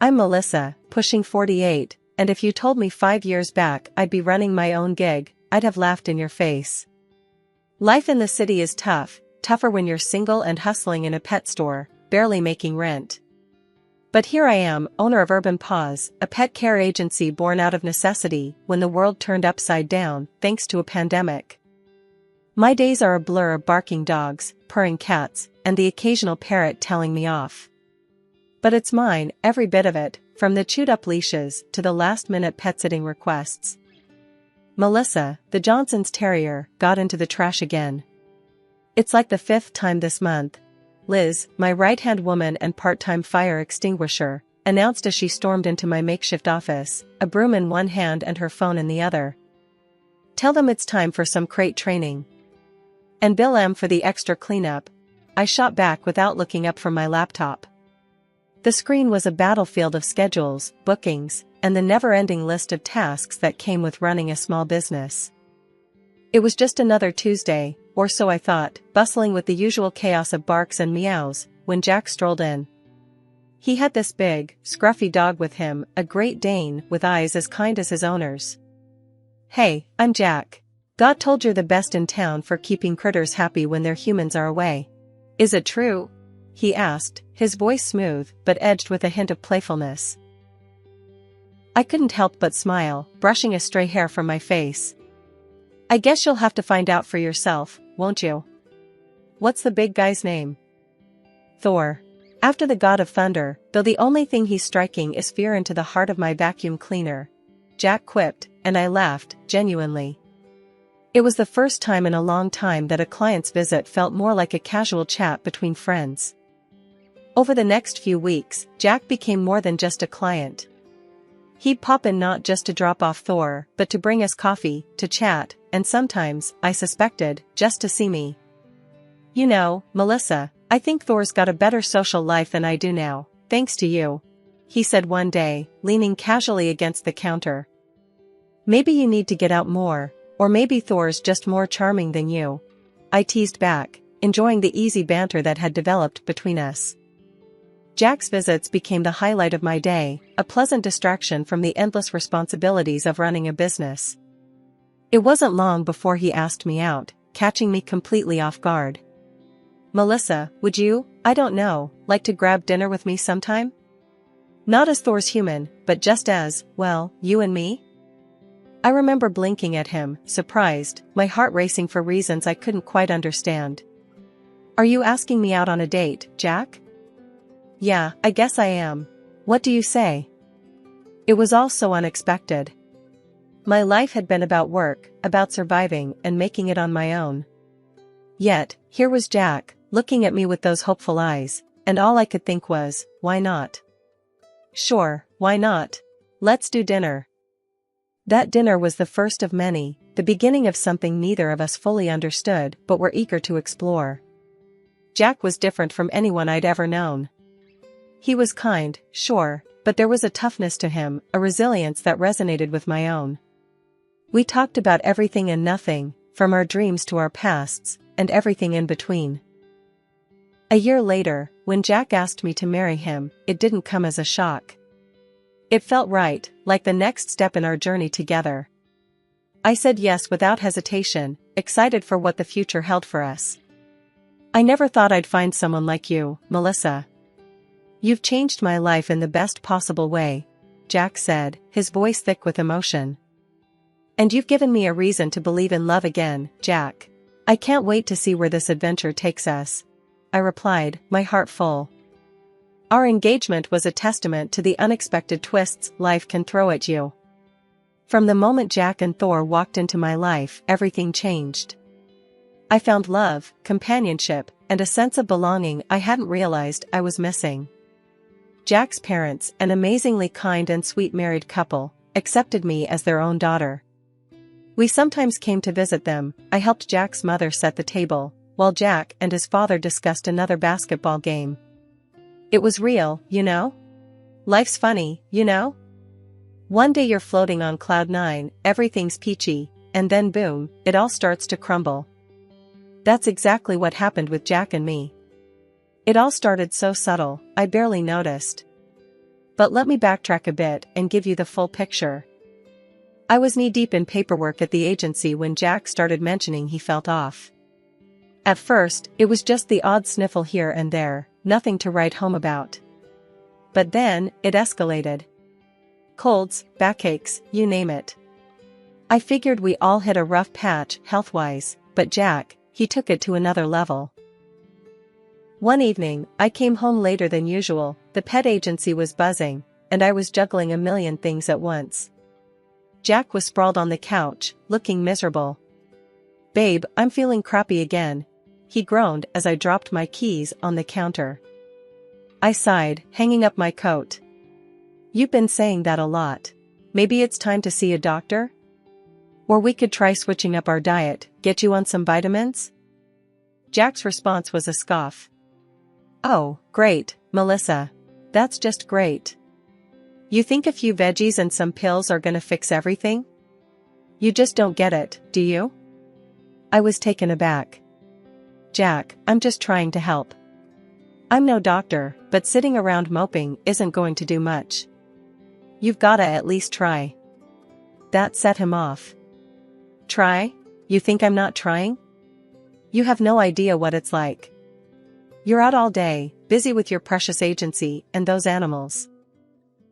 I'm Melissa, pushing 48, and if you told me 5 years back I'd be running my own gig, I'd have laughed in your face. Life in the city is tough, tougher when you're single and hustling in a pet store, barely making rent. But here I am, owner of Urban Paws, a pet care agency born out of necessity when the world turned upside down thanks to a pandemic. My days are a blur of barking dogs, purring cats, and the occasional parrot telling me off. But it's mine, every bit of it, from the chewed-up leashes to the last-minute pet-sitting requests. Melissa, the Johnson's terrier, got into the trash again. It's like the 5th time this month. Liz, my right-hand woman and part-time fire extinguisher, announced as she stormed into my makeshift office, a broom in one hand and her phone in the other. Tell them it's time for some crate training. And bill M for the extra cleanup. I shot back without looking up from my laptop. The screen was a battlefield of schedules, bookings, and the never-ending list of tasks that came with running a small business. It was just another Tuesday, or so I thought, bustling with the usual chaos of barks and meows, when Jack strolled in. He had this big, scruffy dog with him, a Great Dane with eyes as kind as his owner's. Hey, I'm Jack. God told you're the best in town for keeping critters happy when their humans are away. Is it true? He asked, his voice smooth but edged with a hint of playfulness. I couldn't help but smile, brushing a stray hair from my face. I guess you'll have to find out for yourself, won't you? What's the big guy's name? Thor. After the god of thunder, though the only thing he's striking is fear into the heart of my vacuum cleaner. Jack quipped, and I laughed, genuinely. It was the first time in a long time that a client's visit felt more like a casual chat between friends. Over the next few weeks, Jack became more than just a client. He'd pop in not just to drop off Thor, but to bring us coffee, to chat, and sometimes, I suspected, just to see me. You know, Melissa, I think Thor's got a better social life than I do now, thanks to you, he said one day, leaning casually against the counter. Maybe you need to get out more, or maybe Thor's just more charming than you. I teased back, enjoying the easy banter that had developed between us. Jack's visits became the highlight of my day, a pleasant distraction from the endless responsibilities of running a business. It wasn't long before he asked me out, catching me completely off guard. Melissa, would you, I don't know, like to grab dinner with me sometime? Not as Thor's human, but just as, well, you and me? I remember blinking at him, surprised, my heart racing for reasons I couldn't quite understand. Are you asking me out on a date, Jack? Yeah, I guess I am. What do you say? It was all so unexpected. My life had been about work, about surviving and making it on my own. Yet, here was Jack, looking at me with those hopeful eyes, and all I could think was, why not? Sure, why not? Let's do dinner. That dinner was the first of many, the beginning of something neither of us fully understood but were eager to explore. Jack was different from anyone I'd ever known. He was kind, sure, but there was a toughness to him, a resilience that resonated with my own. We talked about everything and nothing, from our dreams to our pasts, and everything in between. A year later, when Jack asked me to marry him, it didn't come as a shock. It felt right, like the next step in our journey together. I said yes without hesitation, excited for what the future held for us. I never thought I'd find someone like you, Melissa. You've changed my life in the best possible way, Jack said, his voice thick with emotion. And you've given me a reason to believe in love again, Jack. I can't wait to see where this adventure takes us, I replied, my heart full. Our engagement was a testament to the unexpected twists life can throw at you. From the moment Jack and Thor walked into my life, everything changed. I found love, companionship, and a sense of belonging I hadn't realized I was missing. Jack's parents, an amazingly kind and sweet married couple, accepted me as their own daughter. We sometimes came to visit them. I helped Jack's mother set the table, while Jack and his father discussed another basketball game. It was real, you know? Life's funny, you know? One day you're floating on cloud 9, everything's peachy, and then boom, it all starts to crumble. That's exactly what happened with Jack and me. It all started so subtle, I barely noticed. But let me backtrack a bit and give you the full picture. I was knee-deep in paperwork at the agency when Jack started mentioning he felt off. At first, it was just the odd sniffle here and there, nothing to write home about. But then, it escalated. Colds, backaches, you name it. I figured we all hit a rough patch health-wise, but Jack, he took it to another level. One evening, I came home later than usual, the pet agency was buzzing, and I was juggling a million things at once. Jack was sprawled on the couch, looking miserable. "Babe, I'm feeling crappy again," he groaned as I dropped my keys on the counter. I sighed, hanging up my coat. "You've been saying that a lot. Maybe it's time to see a doctor? Or we could try switching up our diet, get you on some vitamins?" Jack's response was a scoff. "Oh, great, Melissa. That's just great. You think a few veggies and some pills are gonna fix everything? You just don't get it, do you?" I was taken aback. "Jack, I'm just trying to help. I'm no doctor, but sitting around moping isn't going to do much. You've gotta at least try." That set him off. "Try? You think I'm not trying? You have no idea what it's like. You're out all day, busy with your precious agency and those animals.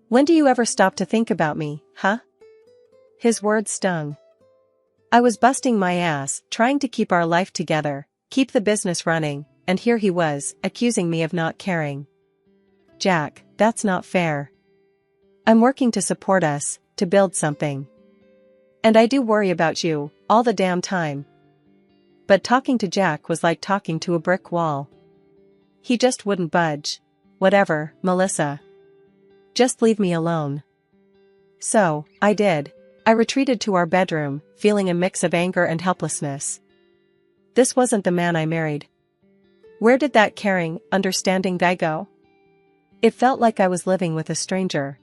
When do you ever stop to think about me, huh?" His words stung. I was busting my ass, trying to keep our life together, keep the business running, and here he was, accusing me of not caring. "Jack, that's not fair. I'm working to support us, to build something. And I do worry about you, all the damn time." But talking to Jack was like talking to a brick wall. He just wouldn't budge. "Whatever, Melissa. Just leave me alone." So, I did. I retreated to our bedroom, feeling a mix of anger and helplessness. This wasn't the man I married. Where did that caring, understanding guy go? It felt like I was living with a stranger.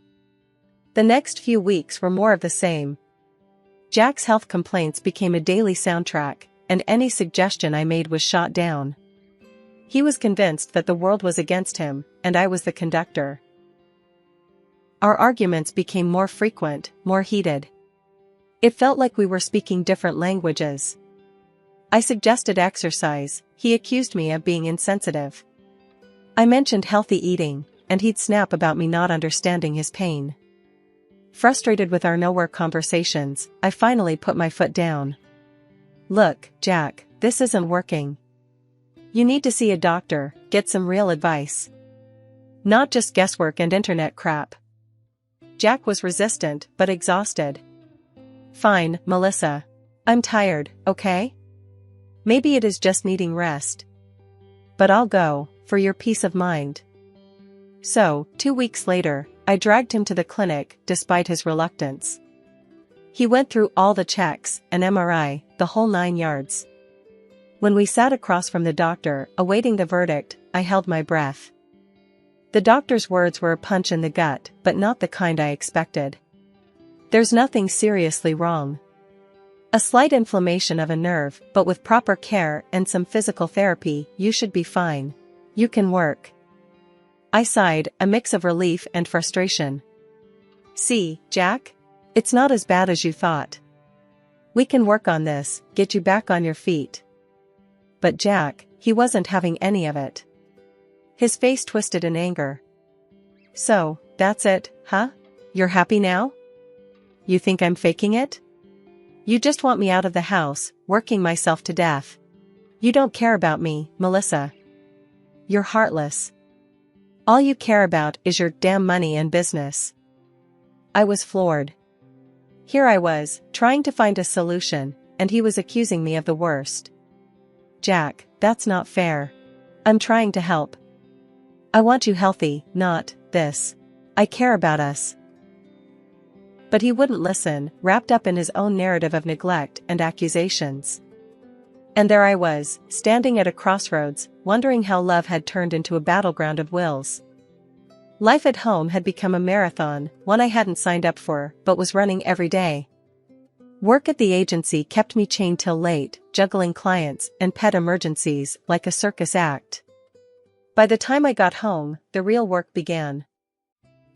The next few weeks were more of the same. Jack's health complaints became a daily soundtrack, and any suggestion I made was shot down. He was convinced that the world was against him, and I was the conductor. Our arguments became more frequent, more heated. It felt like we were speaking different languages. I suggested exercise, he accused me of being insensitive. I mentioned healthy eating, and he'd snap about me not understanding his pain. Frustrated with our nowhere conversations, I finally put my foot down. "Look, Jack, this isn't working. You need to see a doctor, get some real advice. Not just guesswork and internet crap." Jack was resistant, but exhausted. "Fine, Melissa. I'm tired, okay? Maybe it is just needing rest. But I'll go, for your peace of mind." So, 2 weeks later, I dragged him to the clinic, despite his reluctance. He went through all the checks, an MRI, the whole 9 yards. When we sat across from the doctor, awaiting the verdict, I held my breath. The doctor's words were a punch in the gut, but not the kind I expected. "There's nothing seriously wrong. A slight inflammation of a nerve, but with proper care and some physical therapy, you should be fine. You can work." I sighed, a mix of relief and frustration. "See, Jack? It's not as bad as you thought. We can work on this, get you back on your feet." But Jack, he wasn't having any of it. His face twisted in anger. "So, that's it, huh? You're happy now? You think I'm faking it? You just want me out of the house, working myself to death. You don't care about me, Melissa. You're heartless. All you care about is your damn money and business." I was floored. Here I was, trying to find a solution, and he was accusing me of the worst. "Jack, that's not fair. I'm trying to help. I want you healthy, not this. I care about us." But he wouldn't listen, wrapped up in his own narrative of neglect and accusations. And there I was, standing at a crossroads, wondering how love had turned into a battleground of wills. Life at home had become a marathon, one I hadn't signed up for, but was running every day. Work at the agency kept me chained till late, juggling clients and pet emergencies like a circus act. By the time I got home, the real work began.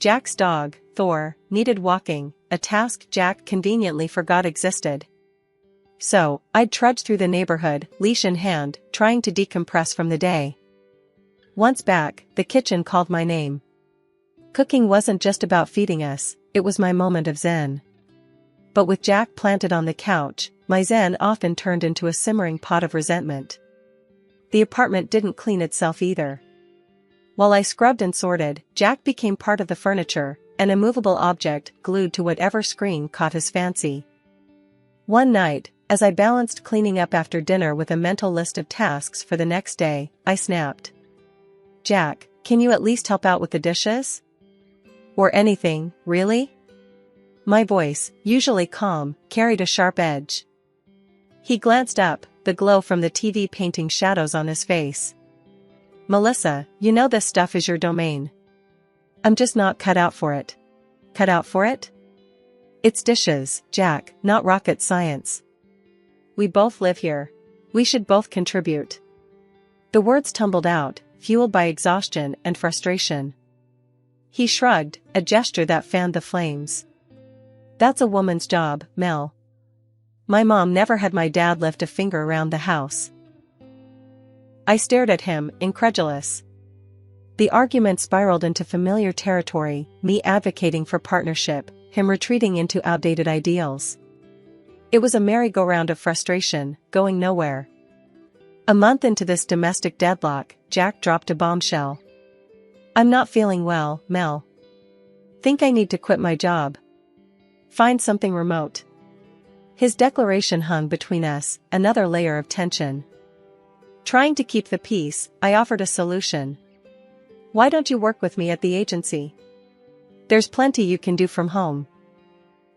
Jack's dog, Thor, needed walking, a task Jack conveniently forgot existed. So, I'd trudge through the neighborhood, leash in hand, trying to decompress from the day. Once back, the kitchen called my name. Cooking wasn't just about feeding us, it was my moment of zen. But with Jack planted on the couch, my zen often turned into a simmering pot of resentment. The apartment didn't clean itself either. While I scrubbed and sorted, Jack became part of the furniture, an immovable object glued to whatever screen caught his fancy. One night, as I balanced cleaning up after dinner with a mental list of tasks for the next day, I snapped. Jack, can you at least help out with the dishes? Or anything, really? My voice, usually calm, carried a sharp edge. He glanced up, the glow from the TV painting shadows on his face. Melissa, you know this stuff is your domain. I'm just not cut out for it. Cut out for it? It's dishes, Jack, not rocket science. We both live here. We should both contribute. The words tumbled out, fueled by exhaustion and frustration. He shrugged, a gesture that fanned the flames. That's a woman's job, Mel. My mom never had my dad lift a finger around the house. I stared at him, incredulous. The argument spiraled into familiar territory, me advocating for partnership, him retreating into outdated ideals. It was a merry-go-round of frustration, going nowhere. A month into this domestic deadlock, Jack dropped a bombshell. I'm not feeling well, Mel. Think I need to quit my job. Find something remote. His declaration hung between us, another layer of tension. Trying to keep the peace, I offered a solution. Why don't you work with me at the agency? There's plenty you can do from home.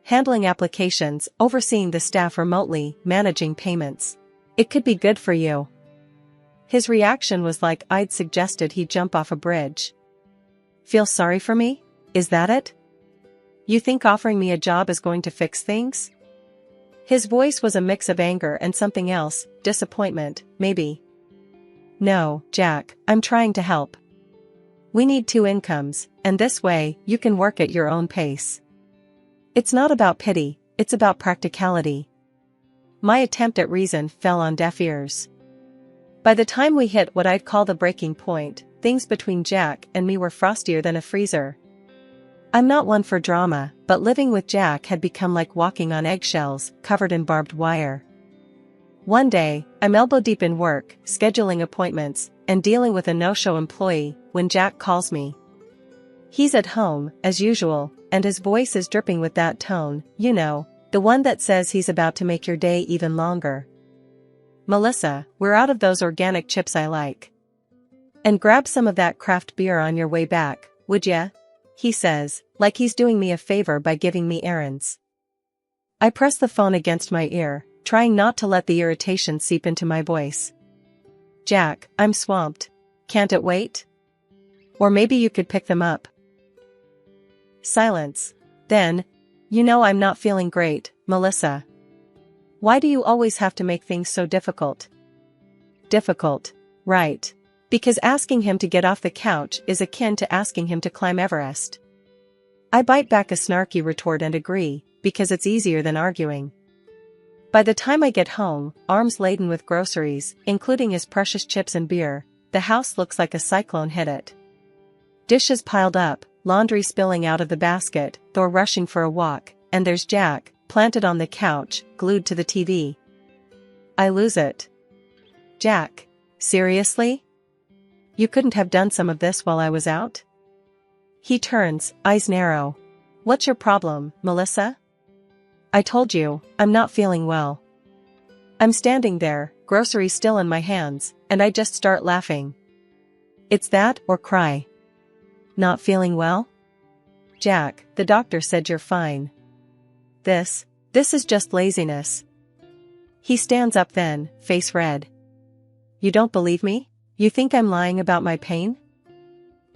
Handling applications, overseeing the staff remotely, managing payments. It could be good for you. His reaction was like I'd suggested he jump off a bridge. Feel sorry for me? Is that it? You think offering me a job is going to fix things? His voice was a mix of anger and something else, disappointment, maybe. No, Jack, I'm trying to help. We need 2 incomes, and this way, you can work at your own pace. It's not about pity, it's about practicality. My attempt at reason fell on deaf ears. By the time we hit what I'd call the breaking point, things between Jack and me were frostier than a freezer. I'm not one for drama, but living with Jack had become like walking on eggshells, covered in barbed wire. One day, I'm elbow-deep in work, scheduling appointments, and dealing with a no-show employee, when Jack calls me. He's at home, as usual, and his voice is dripping with that tone, you know, the one that says he's about to make your day even longer. Melissa, we're out of those organic chips I like. And grab some of that craft beer on your way back, would ya? He says, like he's doing me a favor by giving me errands. I press the phone against my ear, trying not to let the irritation seep into my voice. Jack, I'm swamped. Can't it wait? Or maybe you could pick them up. Silence. Then, you know I'm not feeling great, Melissa. Why do you always have to make things so difficult? Difficult, right. Because asking him to get off the couch is akin to asking him to climb Everest. I bite back a snarky retort and agree, because it's easier than arguing. By the time I get home, arms laden with groceries, including his precious chips and beer, the house looks like a cyclone hit it. Dishes piled up, laundry spilling out of the basket, Thor rushing for a walk, and there's Jack, planted on the couch, glued to the TV. I lose it. Jack, seriously? You couldn't have done some of this while I was out? He turns, eyes narrow. What's your problem, Melissa? I told you, I'm not feeling well. I'm standing there, groceries still in my hands, and I just start laughing. It's that, or cry. Not feeling well? Jack, the doctor said you're fine. This is just laziness. He stands up then, face red. You don't believe me? You think I'm lying about my pain?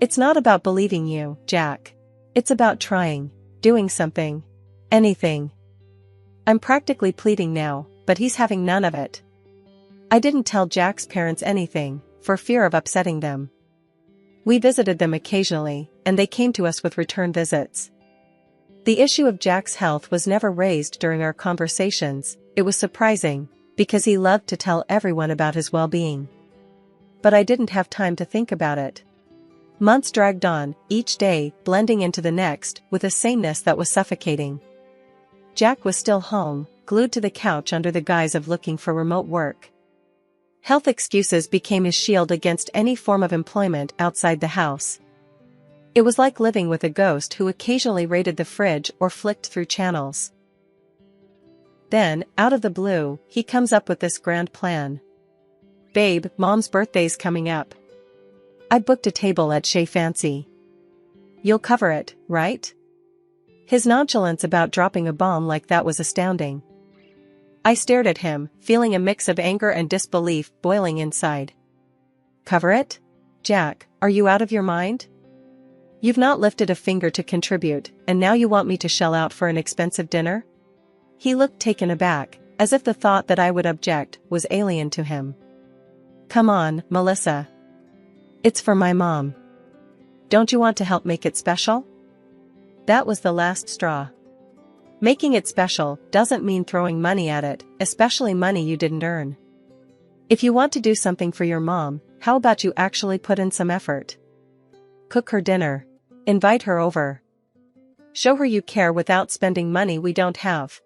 It's not about believing you, Jack. It's about trying, doing something. Anything. I'm practically pleading now, but he's having none of it. I didn't tell Jack's parents anything, for fear of upsetting them. We visited them occasionally, and they came to us with return visits. The issue of Jack's health was never raised during our conversations. It was surprising, because he loved to tell everyone about his well-being. But I didn't have time to think about it. Months dragged on, each day blending into the next with a sameness that was suffocating. Jack was still home, glued to the couch under the guise of looking for remote work. Health excuses became his shield against any form of employment outside the house. It was like living with a ghost who occasionally raided the fridge or flicked through channels. Then, out of the blue, he comes up with this grand plan. "Babe, Mom's birthday's coming up. I booked a table at Chez Fancy. You'll cover it, right?" His nonchalance about dropping a bomb like that was astounding. I stared at him, feeling a mix of anger and disbelief boiling inside. "Cover it? Jack, are you out of your mind? You've not lifted a finger to contribute, and now you want me to shell out for an expensive dinner?" He looked taken aback, as if the thought that I would object was alien to him. "Come on, Melissa. It's for my mom. Don't you want to help make it special?" That was the last straw. Making it special doesn't mean throwing money at it, especially money you didn't earn. If you want to do something for your mom, how about you actually put in some effort? Cook her dinner. Invite her over. Show her you care without spending money we don't have.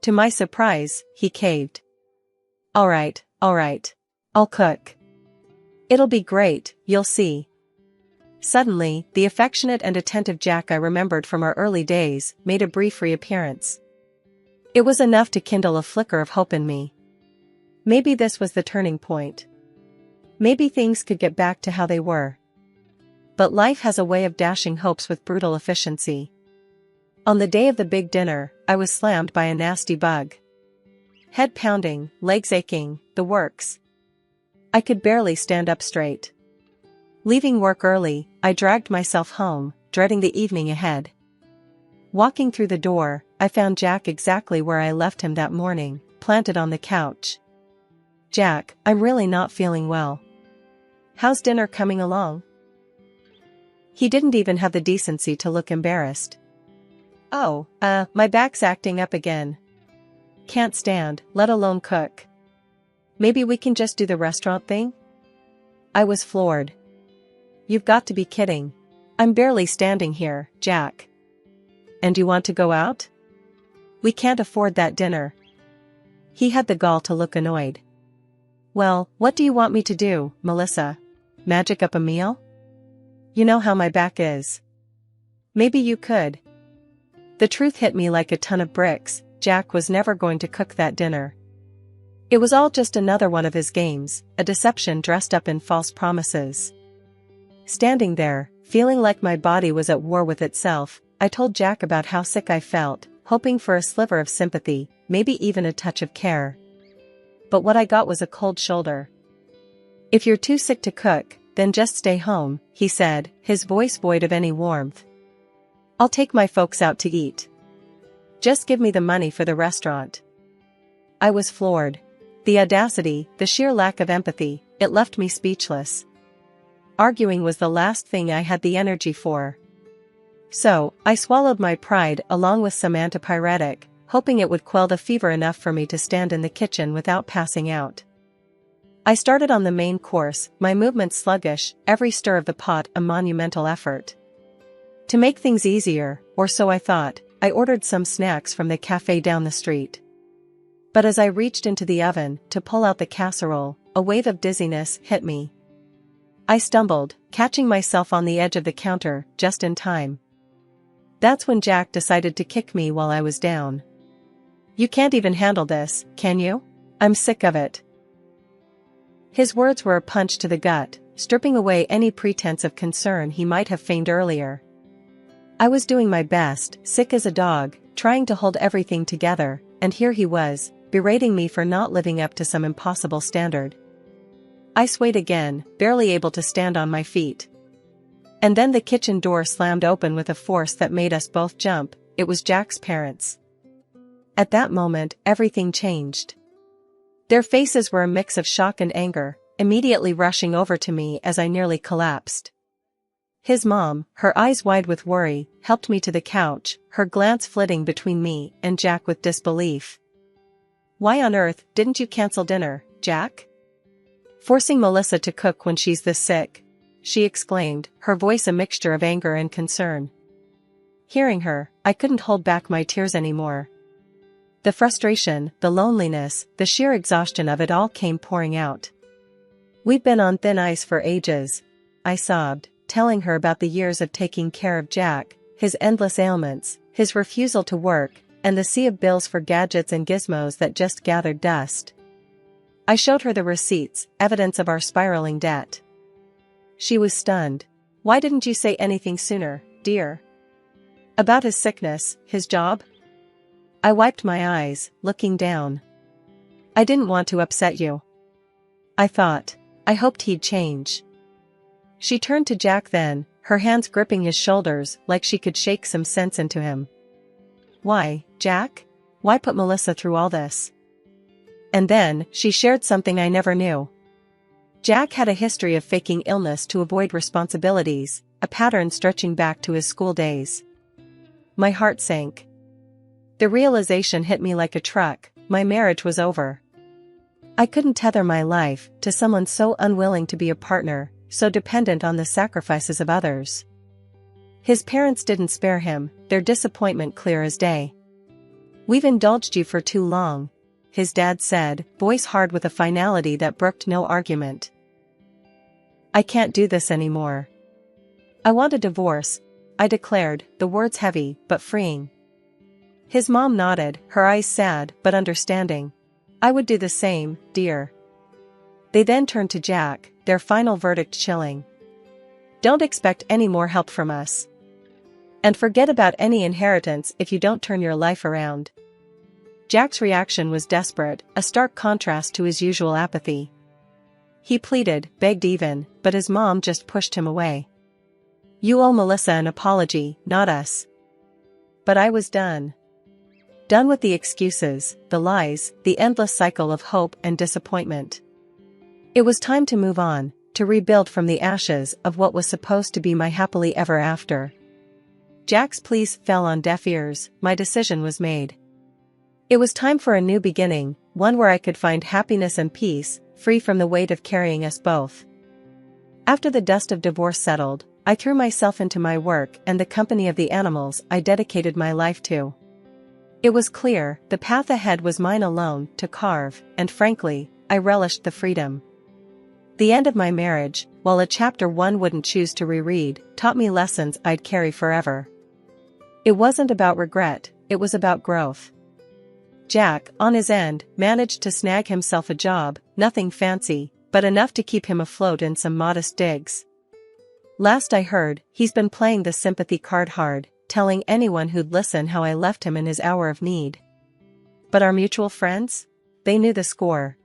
To my surprise, he caved. All right, I'll cook. It'll be great, you'll see." Suddenly, the affectionate and attentive Jack I remembered from our early days made a brief reappearance. It was enough to kindle a flicker of hope in me. Maybe this was the turning point. Maybe things could get back to how they were. But life has a way of dashing hopes with brutal efficiency. On the day of the big dinner, I was slammed by a nasty bug. Head pounding, legs aching, the works. I could barely stand up straight. Leaving work early, I dragged myself home, dreading the evening ahead. Walking through the door, I found Jack exactly where I left him that morning, planted on the couch. "Jack, I'm really not feeling well. How's dinner coming along?" He didn't even have the decency to look embarrassed. "Oh, my back's acting up again. Can't stand, let alone cook. Maybe we can just do the restaurant thing?" I was floored. "You've got to be kidding. I'm barely standing here, Jack. And you want to go out? We can't afford that dinner." He had the gall to look annoyed. "Well, what do you want me to do, Melissa? Magic up a meal? You know how my back is. Maybe you could." The truth hit me like a ton of bricks. Jack was never going to cook that dinner. It was all just another one of his games, a deception dressed up in false promises. Standing there, feeling like my body was at war with itself, I told Jack about how sick I felt, hoping for a sliver of sympathy, maybe even a touch of care. But what I got was a cold shoulder. "If you're too sick to cook, then just stay home," he said, his voice void of any warmth. "I'll take my folks out to eat. Just give me the money for the restaurant." I was floored. The audacity, the sheer lack of empathy, it left me speechless. Arguing was the last thing I had the energy for. So, I swallowed my pride along with some antipyretic, hoping it would quell the fever enough for me to stand in the kitchen without passing out. I started on the main course, my movements sluggish, every stir of the pot a monumental effort. To make things easier, or so I thought, I ordered some snacks from the cafe down the street. But as I reached into the oven to pull out the casserole, a wave of dizziness hit me. I stumbled, catching myself on the edge of the counter, just in time. That's when Jack decided to kick me while I was down. "You can't even handle this, can you? I'm sick of it." His words were a punch to the gut, stripping away any pretense of concern he might have feigned earlier. I was doing my best, sick as a dog, trying to hold everything together, and here he was, berating me for not living up to some impossible standard. I swayed again, barely able to stand on my feet. And then the kitchen door slammed open with a force that made us both jump. It was Jack's parents. At that moment, everything changed. Their faces were a mix of shock and anger, immediately rushing over to me as I nearly collapsed. His mom, her eyes wide with worry, helped me to the couch, her glance flitting between me and Jack with disbelief. "Why on earth didn't you cancel dinner, Jack? Forcing Melissa to cook when she's this sick," she exclaimed, her voice a mixture of anger and concern. Hearing her, I couldn't hold back my tears anymore. The frustration, the loneliness, the sheer exhaustion of it all came pouring out. "We've been on thin ice for ages," I sobbed, telling her about the years of taking care of Jack, his endless ailments, his refusal to work, and the sea of bills for gadgets and gizmos that just gathered dust. I showed her the receipts, evidence of our spiraling debt. She was stunned. "Why didn't you say anything sooner, dear? About his sickness, his job?" I wiped my eyes, looking down. "I didn't want to upset you. I thought. I hoped he'd change." She turned to Jack then, her hands gripping his shoulders like she could shake some sense into him. "Why, Jack? Why put Melissa through all this?" And then, she shared something I never knew. Jack had a history of faking illness to avoid responsibilities, a pattern stretching back to his school days. My heart sank. The realization hit me like a truck: my marriage was over. I couldn't tether my life to someone so unwilling to be a partner, so dependent on the sacrifices of others. His parents didn't spare him, their disappointment clear as day. "We've indulged you for too long," his dad said, voice hard with a finality that brooked no argument. "I can't do this anymore. I want a divorce," I declared, the words heavy but freeing. His mom nodded, her eyes sad but understanding. "I would do the same, dear." They then turned to Jack, their final verdict chilling. "Don't expect any more help from us. And forget about any inheritance if you don't turn your life around." Jack's reaction was desperate, a stark contrast to his usual apathy. He pleaded, begged even, but his mom just pushed him away. "You owe Melissa an apology, not us." But I was done. Done with the excuses, the lies, the endless cycle of hope and disappointment. It was time to move on, to rebuild from the ashes of what was supposed to be my happily ever after. Jack's pleas fell on deaf ears, my decision was made. It was time for a new beginning, one where I could find happiness and peace, free from the weight of carrying us both. After the dust of divorce settled, I threw myself into my work and the company of the animals I dedicated my life to. It was clear, the path ahead was mine alone to carve, and frankly, I relished the freedom. The end of my marriage, while a chapter one wouldn't choose to reread, taught me lessons I'd carry forever. It wasn't about regret, it was about growth. Jack, on his end, managed to snag himself a job, nothing fancy, but enough to keep him afloat in some modest digs. Last I heard, he's been playing the sympathy card hard, telling anyone who'd listen how I left him in his hour of need. But our mutual friends? They knew the score.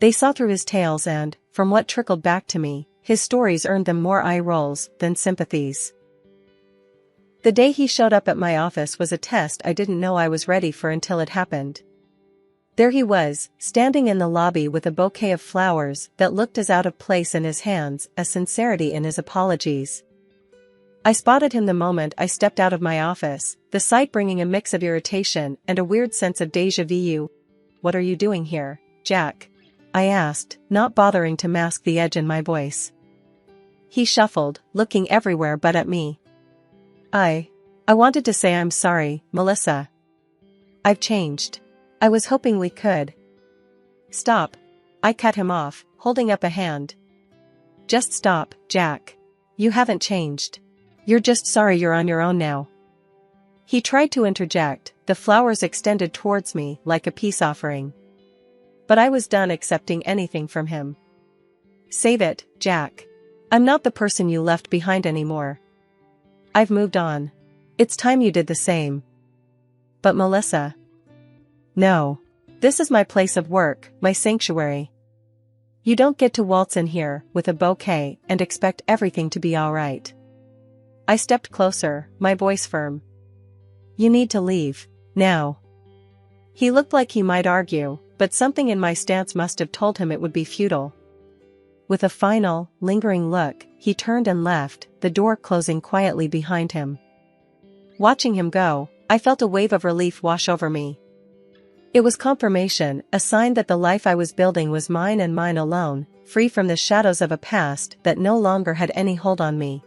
They saw through his tales and, from what trickled back to me, his stories earned them more eye rolls than sympathies. The day he showed up at my office was a test I didn't know I was ready for until it happened. There he was, standing in the lobby with a bouquet of flowers that looked as out of place in his hands as sincerity in his apologies. I spotted him the moment I stepped out of my office, the sight bringing a mix of irritation and a weird sense of déjà vu. "What are you doing here, Jack?" I asked, not bothering to mask the edge in my voice. He shuffled, looking everywhere but at me. I wanted to say I'm sorry, Melissa. I've changed. I was hoping we could." "Stop." I cut him off, holding up a hand. "Just stop, Jack. You haven't changed. You're just sorry you're on your own now." He tried to interject, the flowers extended towards me like a peace offering. But I was done accepting anything from him. "Save it, Jack. I'm not the person you left behind anymore. I've moved on. It's time you did the same." "But Melissa." "No. This is my place of work, my sanctuary. You don't get to waltz in here with a bouquet and expect everything to be all right." I stepped closer, my voice firm. "You need to leave, now." He looked like he might argue, but something in my stance must have told him it would be futile. with a final, lingering look, he turned and left, the door closing quietly behind him. Watching him go, I felt a wave of relief wash over me. It was confirmation, a sign that the life I was building was mine and mine alone, free from the shadows of a past that no longer had any hold on me.